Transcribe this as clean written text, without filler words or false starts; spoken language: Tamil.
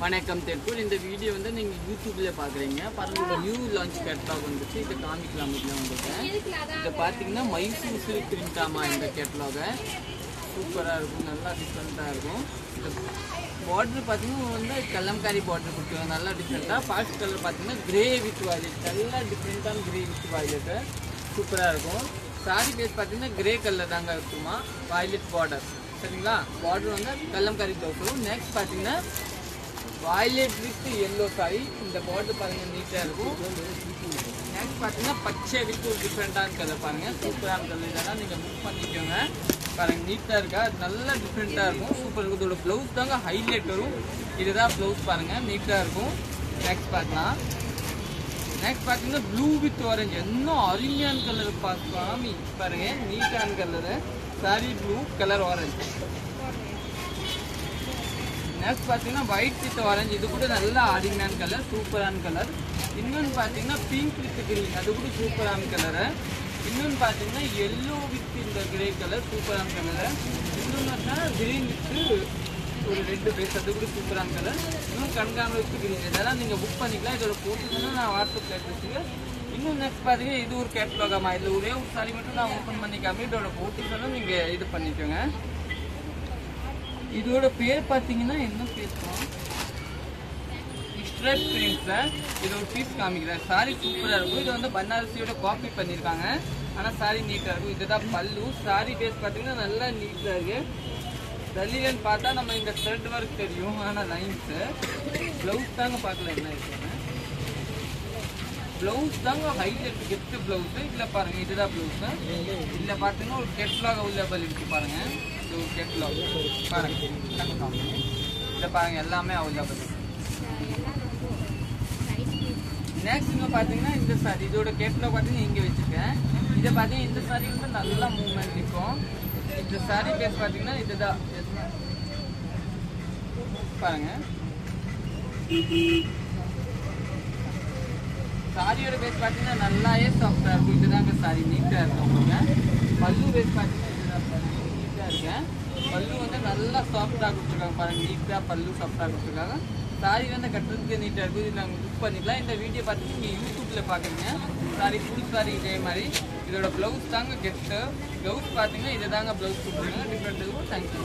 வணக்கம் தெற்கூர். இந்த வீடியோ வந்து நீங்கள் யூடியூப்ல பார்க்குறீங்க. பாருங்க, நியூ லான்ச் கேட்லாக் வந்துச்சு. இதை காமிக்கலாம் வந்துட்டேன். இதை பார்த்தீங்கன்னா மைசூர் சில்க் பிரிண்டாமா. இந்த கேட்லாகை சூப்பராக இருக்கும், நல்லா டிஃப்ரெண்ட்டாக இருக்கும். இந்த பார்டர் பார்த்தீங்கன்னா வந்து கலம்காரி பார்டர் கொடுத்துருவாங்க, நல்லா டிஃப்ரெண்ட்டாக. பாஸ்ட் கலர் பார்த்தீங்கன்னா கிரே வித் வாய்லெட், நல்லா டிஃப்ரெண்ட்டான கிரே வித் வாய்லெட்டு சூப்பராக இருக்கும். சாரி பேஸ் பார்த்தீங்கன்னா கிரே கலர் தாங்க இருக்குமா, வாய்லெட் பார்டர். சரிங்களா, பார்டர் வந்து கலம்காரி ப்ளவுஸ் வரும். நெக்ஸ்ட் பார்த்தீங்கன்னா வாய்லெட் வித் எல்லோ சாரி. இந்த பார்டர் பாருங்கள், நீட்டாக இருக்கும். நெக்ஸ்ட் பார்த்தீங்கன்னா பச்சை வித் ஒரு டிஃப்ரெண்ட்டான கலர் பாருங்கள், சூப்பரான கலர். இதெல்லாம் நீங்கள் புக் பண்ணிக்கோங்க. பாருங்கள், நீட்டாக இருக்கா, நல்லா டிஃப்ரெண்ட்டாக இருக்கும், சூப்பர் இருக்கும். இதோட ப்ளவுஸ் தாங்க ஹைலைட் வரும். இதுதான் ப்ளவுஸ் பாருங்கள், நீட்டாக இருக்கும். நெக்ஸ்ட் பார்க்கலாம். நெக்ஸ்ட் பார்த்தீங்கன்னா ப்ளூ வித் ஆரஞ்சு, இன்னும் அருமையான கலர் பார்க்கலாம். பாருங்கள், நீட்டான colour, sorry blue colour orange. Next பார்த்தீங்கன்னா ஒயிட் வித் ஆரஞ்சு, இது கூட நல்லா அருமையான கலர், சூப்பரான கலர். இன்னொன்று பார்த்தீங்கன்னா பிங்க் வித் கிரீன், அது கூட சூப்பரான கலரு. இன்னொன்று பார்த்தீங்கன்னா எல்லோ வித் இந்த கிரே கலர், சூப்பரான கலரு. இன்னொன்று கிரீன் வித் ஒரு ரெண்டு பேஸ், அது கூட சூப்பரான கலர். இன்னும் கண்காணல் வித் கிரீன். இதெல்லாம் நீங்கள் புக் பண்ணிக்கலாம். இதோட போட்டுன்னா நான் வாட்ஸ்அப்பில் எடுத்துச்சுங்க. இன்னும் நெக்ஸ்ட் பார்த்தீங்கன்னா இது ஒரு கேட்லாகமா. இதில் ஒரே ஒரு சாரி மட்டும் நான் ஓப்பன் பண்ணிக்காம இதோட போட்டுன்னா நீங்கள் இது பண்ணிக்கோங்க. இதோட பேர் பார்த்தீங்கன்னா என்ன பேர் ஸ்ட்ரெப் பிரிண்ட்ஸில் இது ஒரு பீஸ் காமிக்கிறேன். சாரி சூப்பராக இருக்கும். இது வந்து பனாரசியோட காப்பி பண்ணியிருக்காங்க, ஆனால் சாரி நீட்டாக இருக்கும். இதுதான் பல்லு. சாரி பேஸ் பார்த்தீங்கன்னா நல்லா நீட்டாக இருக்குது. டெல்லியிலன்னு பார்த்தா நம்ம இந்த த்ரெட் ஒர்க் தெரியும், ஆனால் லைன்ஸு. ப்ளவுஸ் தாங்க பார்க்கல என்ன இருக்குன்னு. ப்ளவுஸ் தாங்க ஹைலைட், கெஸ்ட் ப்ளவுஸு. இதில் பாருங்கள், இதுதான் ப்ளவுஸு. இதில் பார்த்தீங்கன்னா ஒரு கெட்லாக் அவைலபிள் இருக்குது பாருங்கள். இது ஒரு கெட்லாக் பாருங்கள், இதில் பாருங்கள், எல்லாமே அவைலபிள் இருக்குது. நெக்ஸ்ட் இங்கே பார்த்தீங்கன்னா இந்த சாரி, இதோட கேட்லாக் பார்த்தீங்கன்னா இங்கே வச்சுருக்கேன். இதை பார்த்தீங்கன்னா இந்த சாரி வந்து நல்லா மூவ்மெண்ட் இருக்கும். இந்த சாரி பேஸ் பார்த்தீங்கன்னா இதுதான் பாருங்க. சாரியோட பேஸ் பார்த்தீங்கன்னா நல்லாவே சாஃப்டாக இருக்கும். இதுதாங்க சாரி, நீட்டாக இருக்கும். உங்களுக்கு பல்லு பேஸ் பார்த்தீங்கன்னா இதுதான் பாருங்க, நீட்டாக இருக்கேன். பல்லு வந்து நல்லா சாஃப்டாக கொடுத்துருக்காங்க பாருங்கள், நீட்டாக பல்லு சாஃப்டாக கொடுத்துருக்காங்க. சாரி வந்து கட்டுறதுக்கு நீட்டாக இருக்கும். இது நாங்கள் புக் பண்ணிக்கலாம். இந்த வீடியோ பார்த்துட்டு நீங்கள் யூடியூப்பில் பார்க்குறீங்க. சாரி ஃபுல் சாரி இதே மாதிரி. இதோட ப்ளவுஸ் தாங்க கெட்டு. ப்ளவுஸ் பார்த்தீங்கன்னா இதை தாங்க ப்ளவுஸ் கொடுத்துருக்காங்க, டிஃப்ரெண்ட் இருக்கும். தேங்க்யூ.